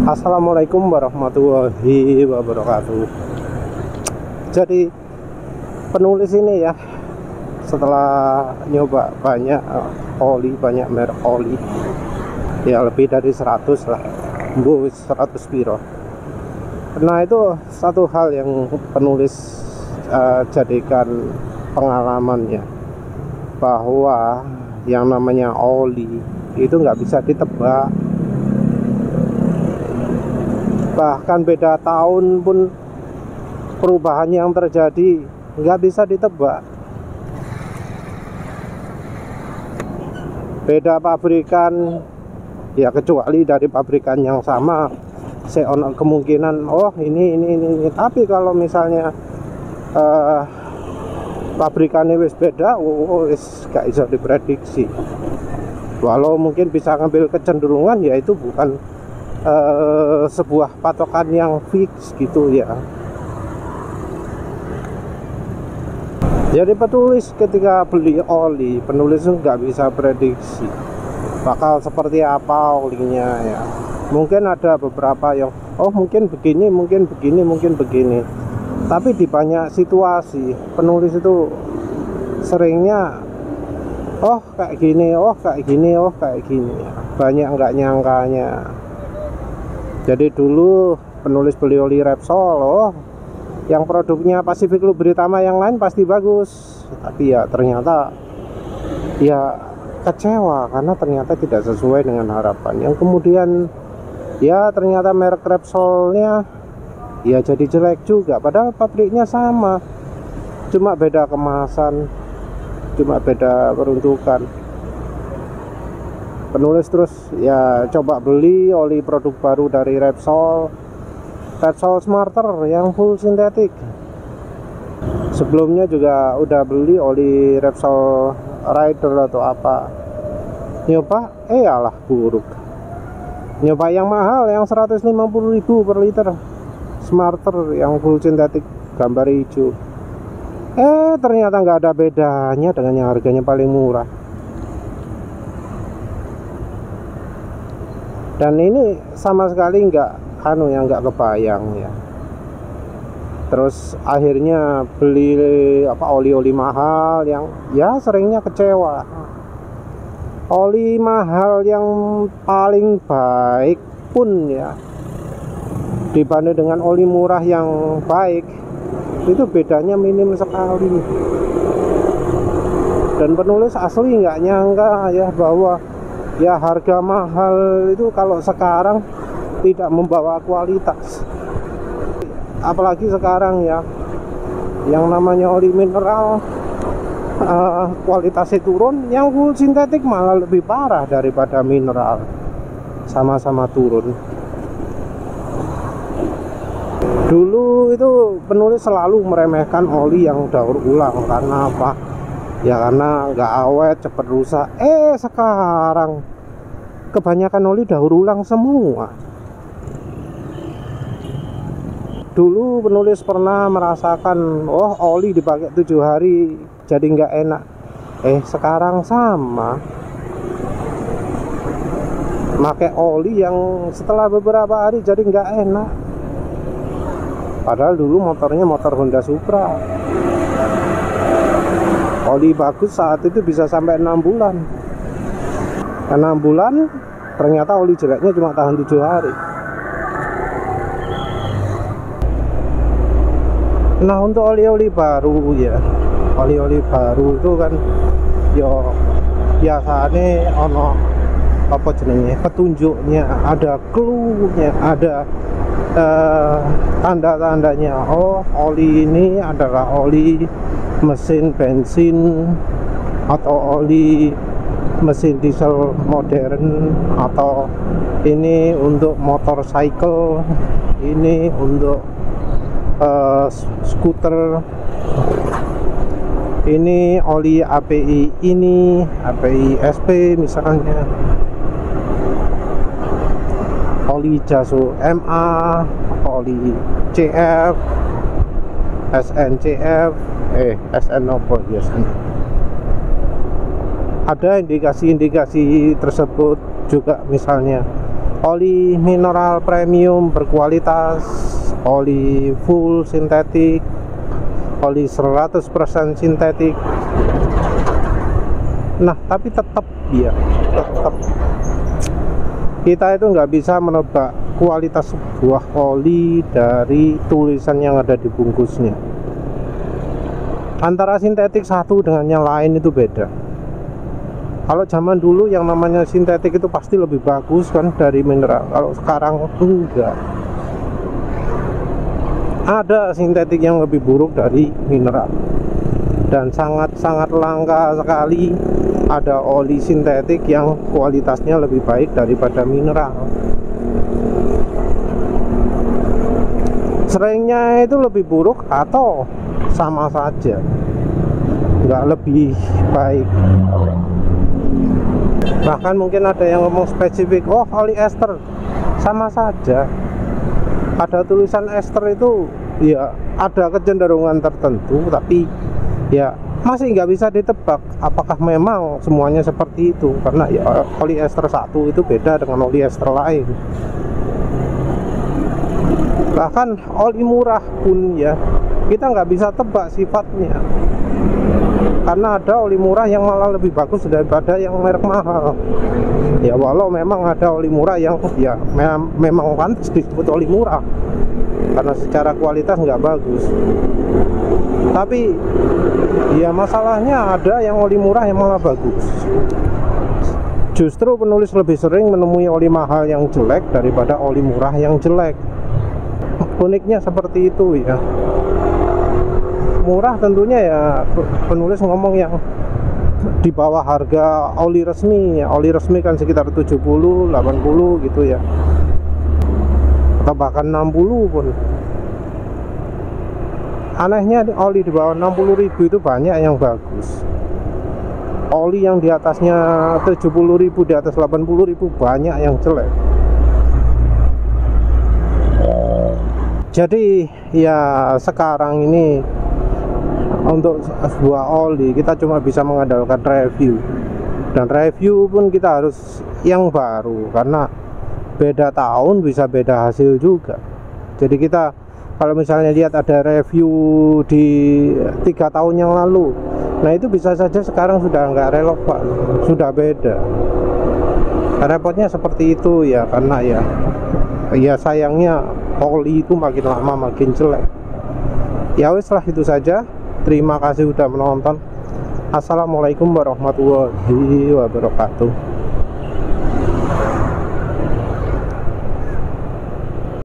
Assalamualaikum warahmatullahi wabarakatuh. Jadi penulis ini ya, setelah nyoba banyak banyak merek oli, ya lebih dari 100 lah, 100 piro. Nah itu satu hal yang penulis jadikan pengalamannya, bahwa yang namanya oli itu nggak bisa ditebak. Bahkan beda tahun pun perubahan yang terjadi nggak bisa ditebak. Beda pabrikan, ya kecuali dari pabrikan yang sama, ono kemungkinan ini. Tapi kalau misalnya pabrikannya wis beda, wis gak bisa diprediksi. Walau mungkin bisa ngambil kecenderungan, ya itu bukan sebuah patokan yang fix gitu ya. Jadi penulis ketika beli oli, penulis nggak bisa prediksi bakal seperti apa olinya ya. Mungkin ada beberapa yang mungkin begini, mungkin begini, mungkin begini. Tapi di banyak situasi penulis itu seringnya kayak gini, kayak gini, kayak gini. Banyak nggak nyangkanya. Jadi dulu penulis beli oli Repsol, yang produknya Pacific Lubritama yang lain pasti bagus, tapi ya ternyata ya kecewa karena ternyata tidak sesuai dengan harapan. Yang kemudian ya ternyata merek Repsolnya ya jadi jelek juga, padahal pabriknya sama, cuma beda kemasan, cuma beda peruntukan. Penulis terus ya coba beli oli produk baru dari Repsol Smarter yang full sintetik. Sebelumnya juga udah beli oli Repsol Rider atau apa, nyoba alah buruk. Nyoba yang mahal yang 150.000 per liter Smarter yang full sintetik gambar hijau, ternyata nggak ada bedanya dengan yang harganya paling murah. Dan ini sama sekali nggak kebayang ya. Terus akhirnya beli oli-oli mahal yang ya seringnya kecewa. Oli mahal yang paling baik pun ya, dibanding dengan oli murah yang baik, itu bedanya minim sekali. Dan penulis asli nggak nyangka ya bahwa ya harga mahal itu kalau sekarang tidak membawa kualitas. Apalagi sekarang ya, yang namanya oli mineral kualitasnya turun, yang full sintetik malah lebih parah daripada mineral, sama-sama turun. Dulu itu penulis selalu meremehkan oli yang daur ulang. Karena apa? Ya karena nggak awet, cepet rusak. Sekarang kebanyakan oli daur ulang semua. Dulu penulis pernah merasakan oli dipakai 7 hari jadi nggak enak. Sekarang sama, pakai oli yang setelah beberapa hari jadi nggak enak. Padahal dulu motornya motor Honda Supra, oli bagus saat itu bisa sampai 6 bulan. 6 bulan ternyata oli jeleknya cuma tahan 7 hari. Nah untuk oli-oli baru ya, oli-oli baru itu kan yo biasanya ono petunjuknya, ada clue-nya, ada tanda-tandanya. Oli ini adalah oli mesin bensin, atau oli mesin diesel modern, atau ini untuk motorcycle, ini untuk skuter, ini oli API, ini API SP misalnya, oli Jaso MA, oli CF, SNCF, SN apa biasanya. Ada indikasi-indikasi tersebut juga, misalnya oli mineral premium berkualitas, oli full sintetik, oli 100% sintetik. Nah tapi tetap kita itu nggak bisa menebak kualitas sebuah oli dari tulisan yang ada di bungkusnya. Antara sintetik satu dengan yang lain itu beda. Kalau zaman dulu yang namanya sintetik itu pasti lebih bagus kan dari mineral. Kalau sekarang enggak. Ada sintetik yang lebih buruk dari mineral. Dan sangat-sangat langka sekali ada oli sintetik yang kualitasnya lebih baik daripada mineral. Seringnya itu lebih buruk atau sama saja, nggak lebih baik. Bahkan mungkin ada yang ngomong spesifik, oh oli ester, sama saja. Ada tulisan ester itu ya ada kecenderungan tertentu, tapi ya masih nggak bisa ditebak apakah memang semuanya seperti itu, karena ya oli ester satu itu beda dengan oli ester lain. Bahkan oli murah pun ya kita nggak bisa tebak sifatnya, karena ada oli murah yang malah lebih bagus daripada yang merek mahal. Ya walau memang ada oli murah yang ya memang pantas disebut oli murah karena secara kualitas nggak bagus. Tapi ya masalahnya ada yang oli murah yang malah bagus. Justru penulis lebih sering menemui oli mahal yang jelek daripada oli murah yang jelek. Uniknya seperti itu ya. Murah tentunya ya penulis ngomong yang di bawah harga oli resmi ya. Oli resmi kan sekitar 70, 80 gitu ya, atau bahkan 60 pun. Anehnya oli di bawah 60.000 itu banyak yang bagus. Oli yang di atasnya 70.000, di atas 80.000 banyak yang jelek. Jadi ya sekarang ini untuk sebuah oli kita cuma bisa mengandalkan review, dan review pun kita harus yang baru karena beda tahun bisa beda hasil juga. Jadi kita kalau misalnya lihat ada review di 3 tahun yang lalu, nah itu bisa saja sekarang sudah nggak relevan, sudah beda. Repotnya seperti itu ya, karena ya sayangnya oli itu makin lama makin jelek. Ya wes lah, itu saja. Terima kasih sudah menonton. Assalamualaikum warahmatullahi wabarakatuh.